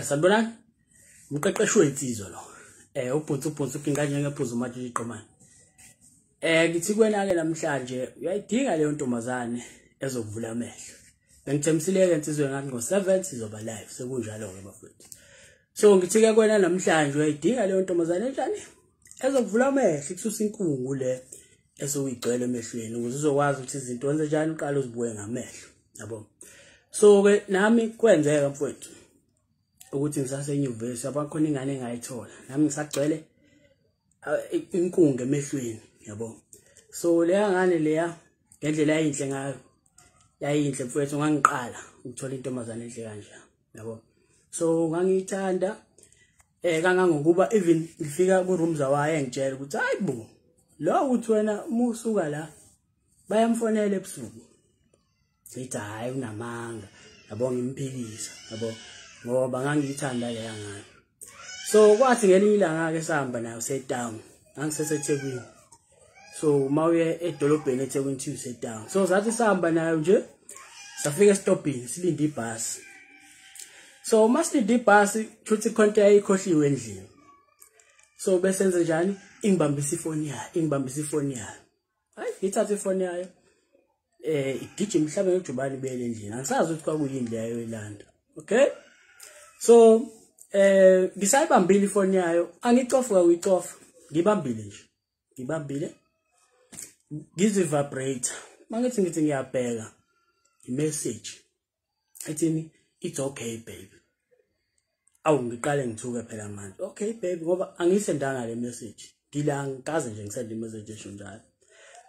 Sanibonani, umqeqeshi wensizwa lo. Ubhunzu kinganje ngephuzu manje iqomane. Ngithi kuwena ke namhlanje uyayidinga leyo ntombazane ezokuvula amehlo. Bengithemsile ke insizwe ngathi ngo7 sizoba live sekunjalo ke bafowethu. So ngithi ke kuwena namhlanje uyayidinga leyo ntombazane enjani? Ezokuvula amehlo, ikususa inkungu le esuyigcwele emehlweni ukuze uzokwazi ukuthi izinto wenze njani uqala uzibuye ngamehlo, yabo. So ke nami kwenzeka mfowethu ukuthi ngisase enyuvesi abakhona ingane engayithola nami ngisagcwele inkungu emehlweni, yabo. So leya ngane leya ngendlela yayinhle ngayo yayinhle mfowethu ngangiqala ukuthola intombazane enhle kanje, yabo. So ngangiyithanda kangangokuba even ngifika ku room zawaye engitshela ukuthi hayibo lo uthi wena musuka la bayamfonela ebusuku. Ngithi hayi unamanga, yabo, ngimphikisa, yabo, ngoba ngangiyithanda leya ngane. So kwathi ngelinye ilanga ke sahamba nayo setown, ngangiseseThekwini. So mawuye edolobheni eThekwini to setown. So sathi sahamba nayo nje safika estopini silinde ibhasi. So masilinde ibhasi futhi ikhonto yayikhohliwe endlini. So besenze njani? Ingibambisa ifoni yayo. Hayi ngithatha ifoni yayo. Igijima mhlabe ngejubane ibele endlini. Angisazi ukuthi kwakuyini leyo elanda. Okay? So ngisayibambile ifoni yayo, angicofa uyicofa, ngibambile nje. Ngibambile. Ngizi vibrator. Mangithi ngiyabheka i-message. Ethini it's okay baby. Awu ngiqale ngithuke phela manje. Okay baby ngoba angisendanga le message. Ngikaze nje ngisende i-message esho njalo.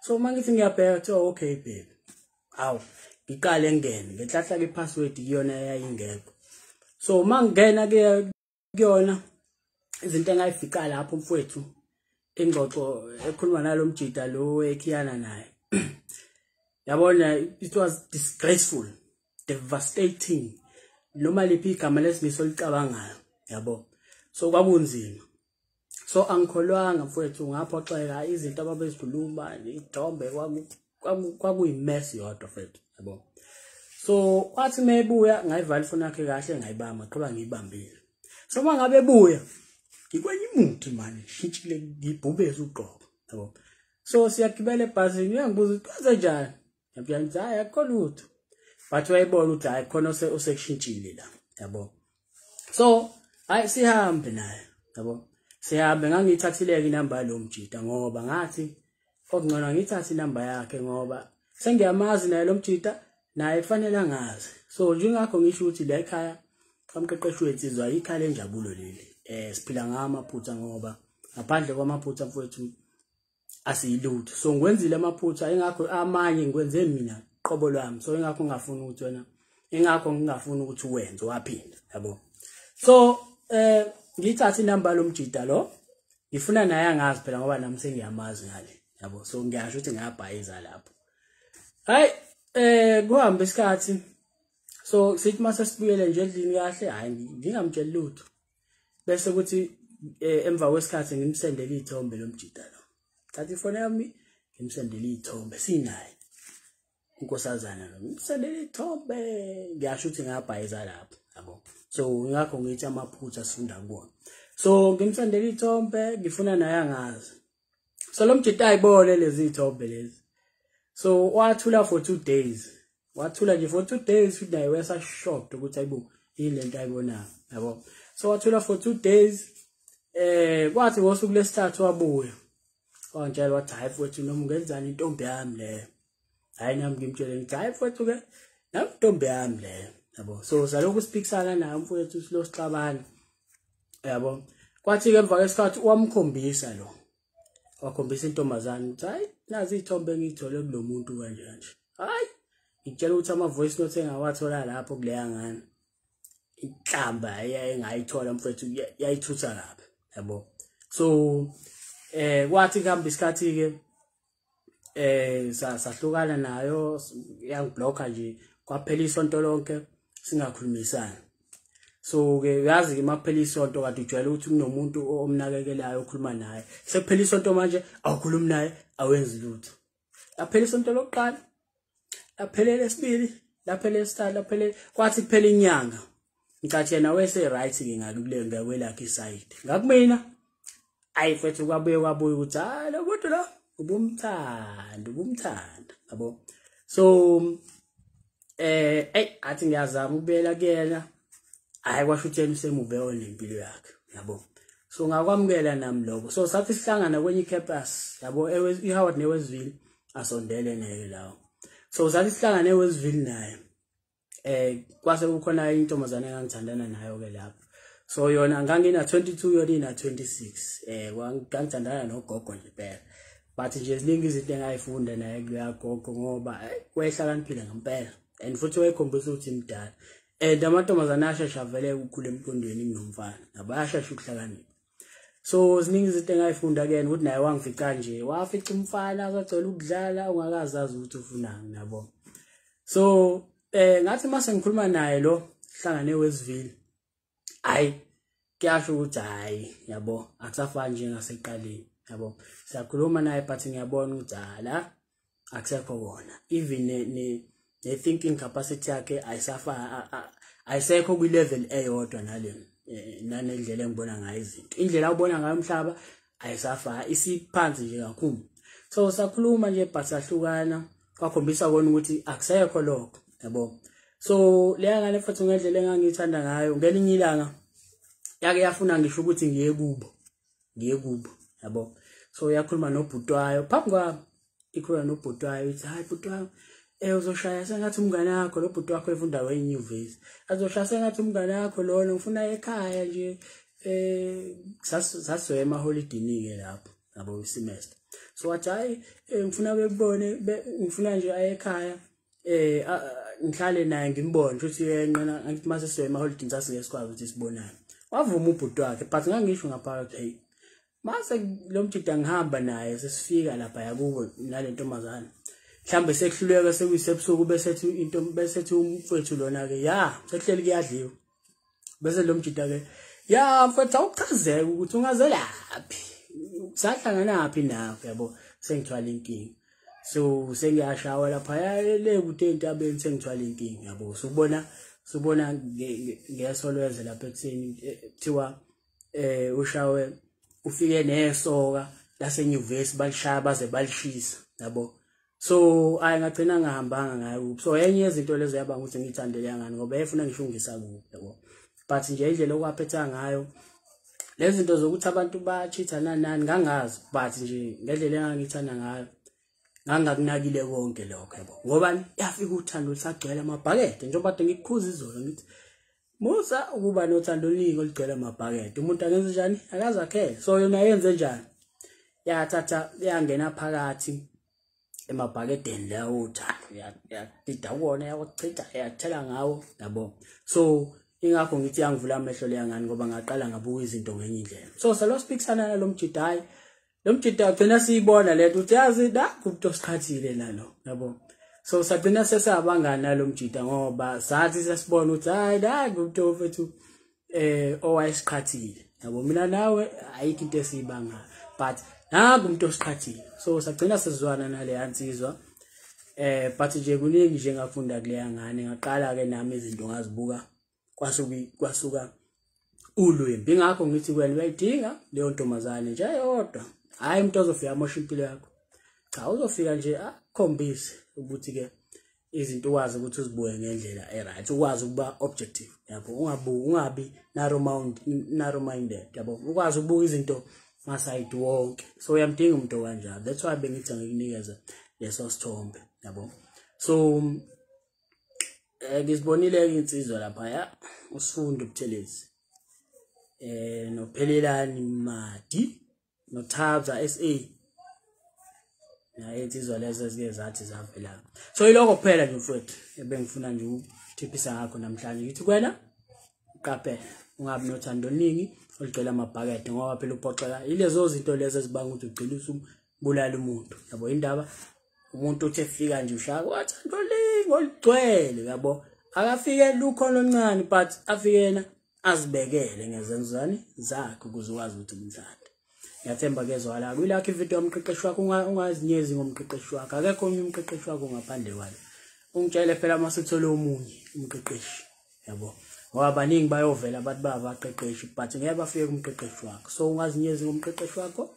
So mangithi ngiyabheka kuthi okay baby. Awu ngiqale ngene ngehlahla ke password iyona yayingekho. So mangena ke kuyona izinto engayifika lapho mfowethu ingxoxo ekhuluma nalomjida lo ekhiyana naye. Yabona, it was disgraceful, devastating. Noma liphi igama lesimiso licabangayo, yabo. So kwakunzima. So angikholwanga mfowethu ngaphoxeka izinto ababezikhuluma ithombe kwakuyimess yodwa mfowethu, yabo. So kwathi mebuya ngayivala ifoni yakhe kahle ngayibamba qoba ngiyibambile. So mangabe buya ngikwenye imuthi manje shintshile ngibhubeze uqobo, yabo. So siyagibela ebhasini uyangibuza ukuthi wenze njani? Ngiyabona ukuthi hayi akho lutho. But wayibona ukuthi hayi khona osekushintshile la, yabo. So hayi sihambe naye, yabo. Sihambe ngangiyithathile inamba yalo mjida ngoba ngathi okungcono ngithathe inamba yakhe ngoba sengiyamazi naye lo mjida naye kufanele angazi. So njengakho ngisho ukuthi la ekhaya kamqeqeshi wensizwa ikhaya lenjabulo leli. Siphila ngamaphutha ngoba ngaphandle kwamaphutha mfowethu asiyilutho. So ngikwenzile amaphutha engakho amanye ngikwenze mina qobo lwami. So engakho ngingafuni ukuthi wena ngingafuni ukuthi uwenze waphinda, yabo. So ngithatha inamba lomjida lo ngifuna naye angazi phela ngoba nami sengiyamazi ngale, yabo. So ngiyasho ukuthi ngiyabhayiza lapho. Hayi kuhamba isikhathi. So sithi mase sibuyele nje endlini kahle, hayi ngingamtshela lutho. Bese kuthi emva kwesikhathi ngimsendele izithombe lomjida lo. Thatha ifoni yami ngimsendele izithombe sinaye. Unkosazana lo ngimsendele izithombe, ngiyasho ukuthi ngiyabhayiza lapho, yabo. So ngakho ngithi amaphutha sifunda kubona. So ngimsendele izithombe ngifuna naye angazi. So lo mjida ayibone lezi izithombe lezi. So wathula for 2 days. Wathula nje for 2 days futhi naye wesa shocked ukuthi ayibo yini lento ayibona, yabo. So wathula for 2 days. Kwathi ngosuku lesithathu wabuya. Wangitshela wathi hayi futhi noma ungenzani intombi yami le. Hayi nami ngimtshela ngithi hayi futhi ke nami intombi yami le, yabo. So salokhu siphikisana naye mfowethu silo sixabana, yabo. Kwathi ke emva kwesikhathi wamkhombisa lo. Wakhombisa intombazane ukuthi hayi nazi izithombe ngithole kulomuntu kanje kanje. Hayi ngitshela ukuthi ama voice notes engawathola lapho kuleya ngane inhlamba engayithola mfowethu yayithutha lapha, yabo. So kwathi kuhamba isikhathi ke sahlukana nayo yangiblocka nje kwaphela isonto lonke singakhulumisana. So ke uyazi makuphela isonto kade ujwayele ukuthi kunomuntu omnakekelayo okhuluma naye. Sekuphela isonto manje awukhulumi naye awenzi lutho. Laphela isonto lokuqala, laphela lesibili, laphela lesithathu, laphela kwathi kuphela inyanga. ngicathi yena wese right ke ngakule ngakwelakhe side ngakumina ayifethu kwabuye ukuthi lo muntu lo ubumthanda yabo. So athi ngiyazama ukubela kuyena hayi kwasho utheni usemuve onempilo yakhe yabo. So ngakwamukela nami lokho. So sathi sihlangana kwenye campus yabo iHoward neWestville asondele neke lawo. So sathi sihlangana eWestville naye kwase kukhona intombazane engangithandana nayo ke lapho. So yona ngangina 22 yona ina 26 ngangithandana nogogo nje phela. But nje ziningi izinto engayifunda naye kuyagogo ngoba wayehlakaniphile ngempela and futhi wayekhombisa ukuthi imdala. And amantombazane ashesha vele ukukhula emqondweni kunomfana nabayashesha ukuhlakanipha. So ziningi izinto engayifunda ke ukuthi naye wangifica nje wafica umfana azocela ukudlala ungakazazi ukuthi ufunani yabo. So ngathi mase ngikhuluma naye lo hlangane eWestville hayi kuyasho ukuthi hayi yabo akusafani nje ngaseqaleni yabo. Siyakhuluma naye but ngiyabona ukuthi la akusekho kona even ne thinking capacity yakhe ayisekho kwi level eyodwa nale nanendlela engibona ngayo izinto. Indlela ubona ngayo umhlaba ayisafa isiphansi nje kakhulu. So sakhuluma nje but sahlukana kwakhombisa kona ukuthi akusekho lokho yabo. So leya ngane futhi ngendlela engangithanda ngayo ngelinye ilanga yake yafuna ngisho ukuthi ngiye kubo yabo. So yakhuluma nobhutwayo phambi kwami ikhuluma nobhutwayo ithi hayi bhutwayo uzoshaya sengathi umngane wakho lo bhuti wakho efunda wenyuvesi azoshaya sengathi umngane wakho lona ngifuna ekhaya nje saswema holiday ke lapho yabo isemester. So wathi hayi ngifuna bekubone ngifuna nje ayekhaya ngihlale naye ngimbone ukuthi yenqena ngithi mase swema holiday sasike sikwazi ukuthi sibonane. Wavuma ubhuti wakhe but ngangisho ngaphakathi hey mase lo mthida ngihamba naye sesifika lapha yakubo nalentombazana mhlambe sekuhluleka sekuyisebusuku besethi into besethi umfowethu lona ke sekuhleli kuyadliwa bese lo mthida ke mfowethu awuchazeke ukuthi ungaze laphi sahlangana naphi nawe yabo sengithwala inkinga. So sengiyashawa lapha le kude entabeni sengithwala inkinga yabo. Subona ngesolweze lapha ekutheni kuthiwa ushawe ufike nesoka lasenyuvesi balishaya baze balishisa yabo. So ngagcina ngahambanga ngayo. So yenye izinto lezo yaba ukuthi ngithandele yangani ngoba efuna ngisho ngisakubo yabo. But nje indlela okwaphetha ngayo lezi zinto zokuthi abantu bachithana nani ngangazi but nje ngendlela engangithanda ngayo ngangakunakile konke lokho yabo. Ngoba yafika uthando lusagcwele amabhakede njengoba kade ngikukhuza izolo ngithi Musa ukuba nothando oluningi olugcwele amabhakede umuntu angenze njani akazakhele. So yona yenze njani yathatha yangena phakathi emabhakedeni lawo uthando yadida kuona yakuchitha yathela ngawo yabo. So ingakho ngithi yangivula amehlo leyangani ngoba ngaqala ngabuka izinto ngenye indlela. So salo speaksana nalo mjidayi lo mjida ugcina siyibona lento uthi yazi kumuntu osikhathile nalo yabo. So sagcina sesabangana nalo mjida ngoba sathi sesibona ukuthi hayi kumuntu ofethu owayesikhathile yabo. Mina nawe ayikho into esiyibanga but umuntu osikhathile. So sagcina sezwana nale yansizwa but nje kuningi nje ngafunda kuleya ngane ngaqala ke nami izinto ngazibuka kwasuka ulwembi. Ingakho ngithi kwena uyayidinga leyo ntombazane nje yodwa hayi umuntu ozofika amosha impilo yakho. Cha uzofika nje akhombise ukuthi ke izinto ukwazi ukuthi uzibuke ngendlela right ukwazi ukuba objective yabo. Ungabi narrow minded yabo. Ukwazi ukubuka izinto masayidi wonke. So uyamdinga umuntu kanjalo. That's why bengithi ngikunikeza leso sithombe yabo. So ngisibonile insizwa lapha usifundo Buthelezi noPhelelani Madi noThabza SA insizwa lezo zike zathi zavela. So iloko kuphela nje mfowethu ebengifuna nje ukuthiphisa ngakho namhlanje ngithi kwena uqaphele ungabi nothando oluningi olugcwele amabhakede ngoba phela uphoxeka ilezo zinto lezo ezibanga ukuthi ugcina usubulala umuntu yabo. Indaba umuntu uthi efika nje ushaka wathando oluningi olugcwele yabo. Akafike lukhona oncane but afike yena azibekele ngezenzani zakhe ukuze ukwazi ukuthi umthanda. Ngiyathemba ke zwala kuyilakho ivideo yomqeqeshi wakho ungazinyezi ngomqeqeshi wakho. Akekho omunye umqeqeshi wakho ngaphandle kwalo. Ungitshele phela masithole omunye umqeqeshi yabo ngoba abaningi bayovela abantu babaqeqeshi but ngeke bafike kumqeqeshi wakho. So ungazinyezi ngomqeqeshi wakho,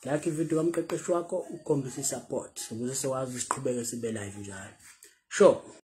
like ivideo kamqeqeshi wakho ukhombisa support ukuze sikwazi siqhubeke sibe live njalo. Sure.